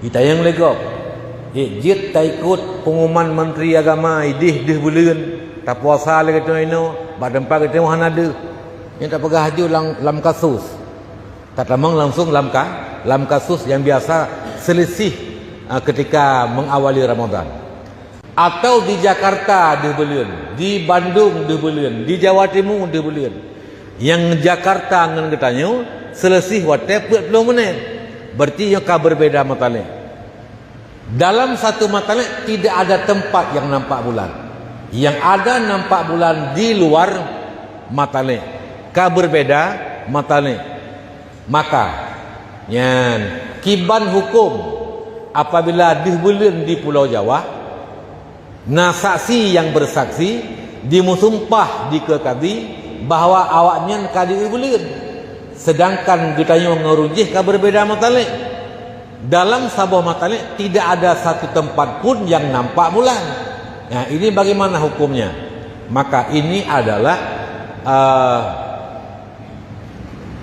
Kita yang legok. Jit tak ikut pengumuman Menteri Agama idih bulan tak puasa lagi tu ino badan pagi tu hana ada. Yang tak pegah haju lam kasus. Tak lamang langsung lam kasus yang biasa selisih ketika mengawali Ramadan. Atau di Jakarta bulan, di Bandung bulan, di Jawa Timur bulan. Yang Jakarta ngan katanya selisih waktu 40 menit. Berarti yang berbeda matalik. Dalam satu matalik tidak ada tempat yang nampak bulan. Yang ada nampak bulan di luar matalik. Berbeda matalik. Maka yang kiban hukum apabila bulan di Pulau Jawa, saksi yang bersaksi dimusumpah di kekadi bahawa awaknya kadi bulan. Sedangkan ditanya ngerujih berbeda matalik. Dalam sebuah matalik tidak ada satu tempat pun yang nampak bulan. Nah, ini bagaimana hukumnya? Maka ini adalah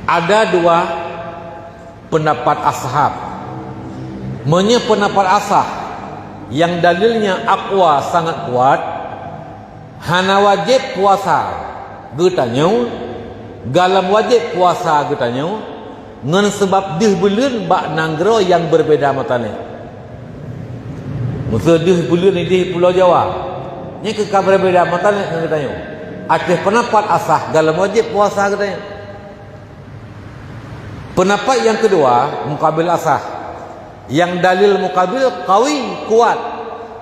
ada dua pendapat ashab. Pendapat ashab yang dalilnya aqwa sangat kuat, hana wajib puasa getanya, galam wajib puasa getanya, ngan sebab bulan bak nanggro yang berbeda matane. Maksud bulan di Pulau Jawa. Nya ke berbeda matane ngan katanya. Ada pendapat asah dalam wajib puasa katanya. Pendapat yang kedua mukabil asah. Yang dalil mukabil qawi kuat,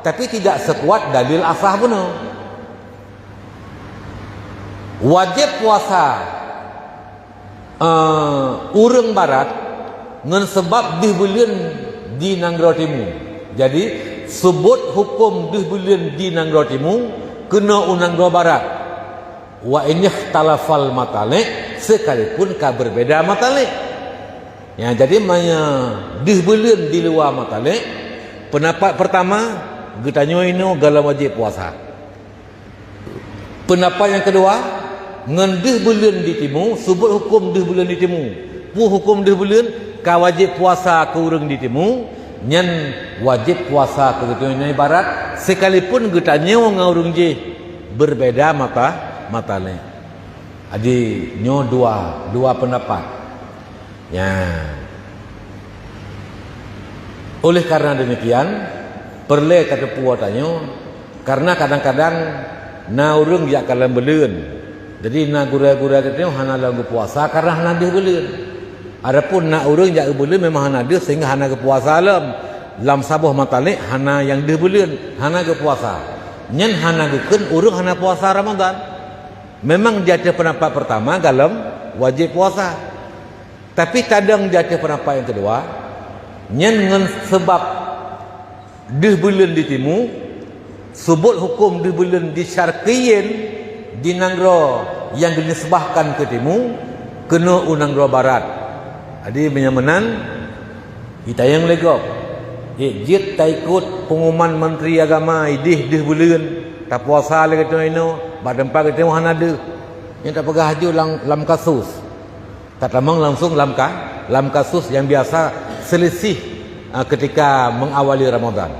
tapi tidak sekuat dalil asah benar. Wajib puasa urang barat ngan sebab bulan di Nanggro Timur. Jadi sebut hukum bulan di Nanggro Timur kena Nanggro Barat. Wa in ikhtalafal matalik sekalipun berbeda matalik. Ya, jadi bulan di luar matalik. Pendapat pertama getanya ini galam wajib puasa. Pendapat yang kedua ngan bulan di timur sebut hukum bulan di timur. Hukum bulan ka wajib puasa ke urang di timur, nyen wajib puasa ke getanya barat sekalipun getanya ngaurang je berbeda matalik. Jadi nyo dua pendapat. Ya. Oleh karena demikian, perlu kata puatannya karena kadang-kadang na urang jak kalam beleun. Jadi na gura-gura katanya hana lagu puasa karena hana dia bulan. Adapun na urang jak bulan memang hana dia sehingga hana ke puasa lam sabuh matalik hana yang dia bulan, hana ke puasa. Nyen hana gekeun urang hana puasa Ramadan. Memang jatuh pendapat pertama dalam wajib puasa. Tapi kadang jatuh pendapat yang kedua, nyen ngan sebab bulan di timur, sebut hukum bulan di syarqiyin di Nanggro yang dinisbahkan ke timur kena Nanggro Barat. Jadi menyamanan kita yang legok. Jit tak ikut pengumuman Menteri Agama idih bulan tak puasa lagi tu ino badan pagi tu hana ada. Yang tak pegah haju lam kasus. Tak lamang langsung lam kasus yang biasa selisih ketika mengawali Ramadan.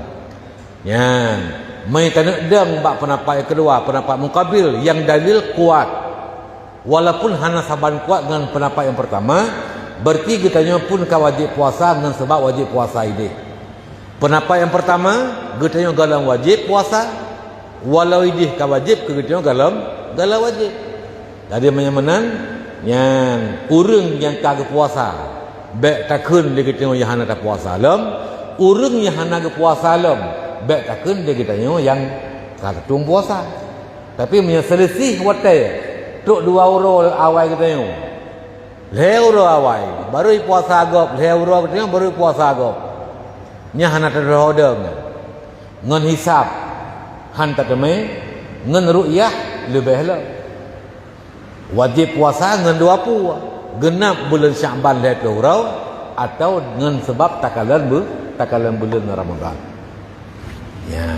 Ya, mai tanuk deng bak pendapat yang kedua, pendapat mukabil yang dalil kuat. Walaupun hana saban kuat dengan pendapat yang pertama, berarti getanya pun ka wajib puasa dengan sebab wajib puasa ini. Pendapat yang pertama, getanya galam wajib puasa, walau idih ka wajib ke getanya galam wajib. Jadi menyamanan yang urang yang kagak puasa, baik takun dia getanya yang hana tak puasa urang yang hana ke puasa baik takun dia getanya yang kagak tung puasa. Tapi menyelisih watai tok 2 euro awal getanya. 2 euro awal baru puasa agop, 2 euro getanya baru puasa agop. Nya hana terhodam. Ngan hisab han tatame ngan ru'yah lebih lah. Wajib puasa ngan 20 genap bulan Syaban 20 atau ngan sebab takalan bulan Ramadan. Ya.